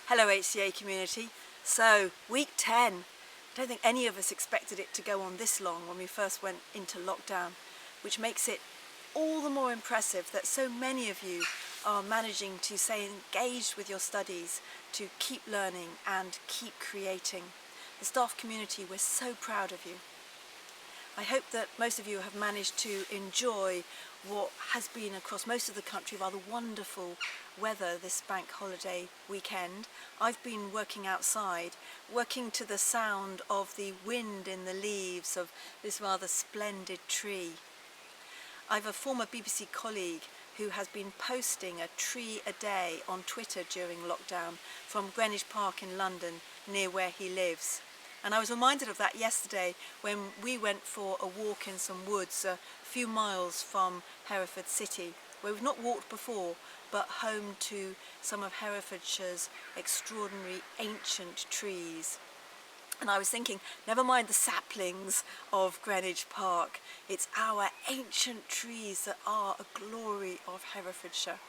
Hello HCA community. So week 10, I don't think any of us expected it to go on this long when we first went into lockdown, which makes it all the more impressive that so many of you are managing to stay engaged with your studies, to keep learning and keep creating. The staff community, we're so proud of you. I hope that most of you have managed to enjoy what has been across most of the country rather wonderful weather this bank holiday weekend. I've been working outside, working to the sound of the wind in the leaves of this rather splendid tree. I've a former BBC colleague who has been posting a tree a day on Twitter during lockdown from Greenwich Park in London, near where he lives. And I was reminded of that yesterday when we went for a walk in some woods a few miles from Hereford City, where we've not walked before, but home to some of Herefordshire's extraordinary ancient trees. And I was thinking, never mind the saplings of Greenwich Park, it's our ancient trees that are a glory of Herefordshire.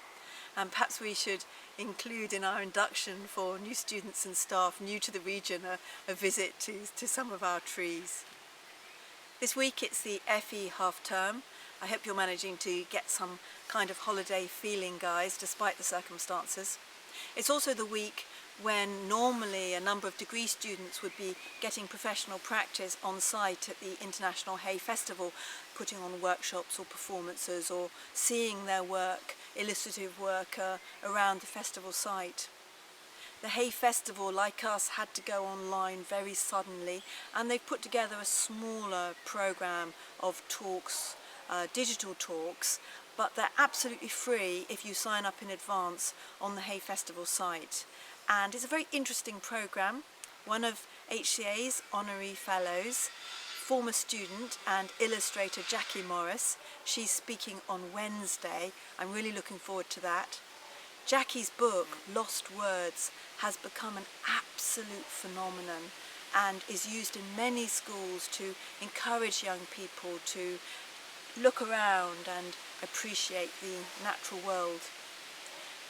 And perhaps we should include in our induction for new students and staff new to the region a visit to some of our trees. This week it's the FE half term. I hope you're managing to get some kind of holiday feeling, guys, despite the circumstances. It's also the week when normally a number of degree students would be getting professional practice on site at the International Hay Festival, putting on workshops or performances or seeing their work, illustrative work around the festival site. The Hay Festival, like us, had to go online very suddenly, and they've put together a smaller programme of talks, digital talks, but they're absolutely free if you sign up in advance on the Hay Festival site. And it's a very interesting programme. One of HCA's honorary fellows, former student and illustrator Jackie Morris, she's speaking on Wednesday. I'm really looking forward to that. Jackie's book, Lost Words, has become an absolute phenomenon and is used in many schools to encourage young people to look around and appreciate the natural world.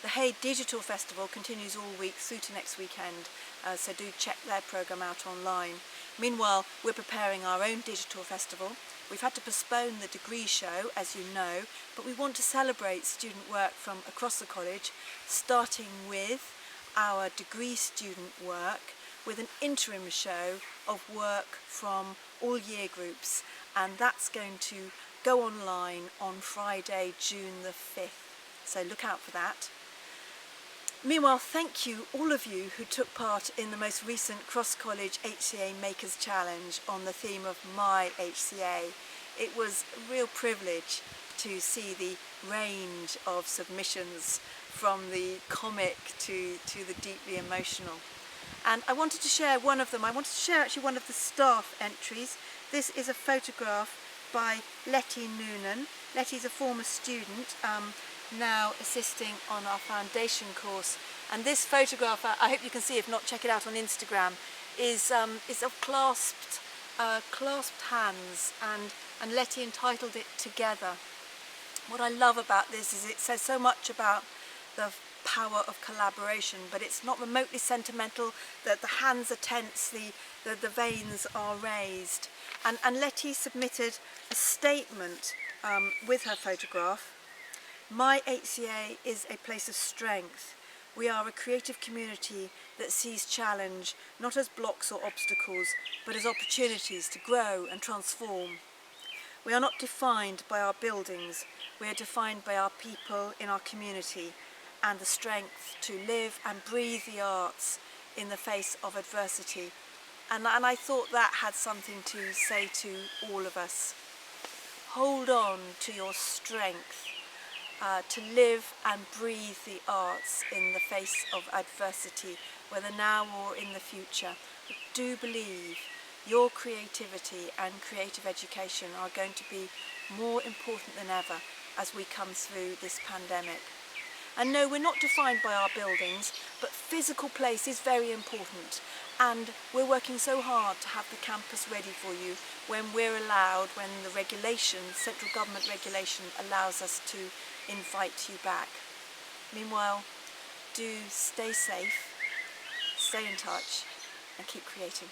The Hay Digital Festival continues all week through to next weekend, so do check their programme out online. Meanwhile, we're preparing our own digital festival. We've had to postpone the degree show, as you know, but we want to celebrate student work from across the college, starting with our degree student work with an interim show of work from all year groups, and that's going to go online on Friday, June the 5th, so look out for that. Meanwhile, thank you, all of you who took part in the most recent cross-college HCA Makers Challenge on the theme of My HCA. It was a real privilege to see the range of submissions from the comic to the deeply emotional. And I wanted to share one of them. I wanted to share actually one of the staff entries. This is a photograph by Letty Noonan. Letty's a former student, now assisting on our foundation course, and this photograph, I hope you can see, if not check it out on Instagram, is of clasped hands, and Letty entitled it Together. What I love about this is it says so much about the power of collaboration, but it's not remotely sentimental, that the hands are tense, the veins are raised, and Letty submitted a statement with her photograph. My HCA is a place of strength. We are a creative community that sees challenge not as blocks or obstacles, but as opportunities to grow and transform. We are not defined by our buildings, we are defined by our people in our community and the strength to live and breathe the arts in the face of adversity. And I thought that had something to say to all of us. Hold on to your strength. To live and breathe the arts in the face of adversity, whether now or in the future. But do believe your creativity and creative education are going to be more important than ever as we come through this pandemic. And no, we're not defined by our buildings, but physical place is very important. And we're working so hard to have the campus ready for you when we're allowed, when the regulation, central government regulation, allows us to invite you back. Meanwhile, do stay safe, stay in touch and keep creating.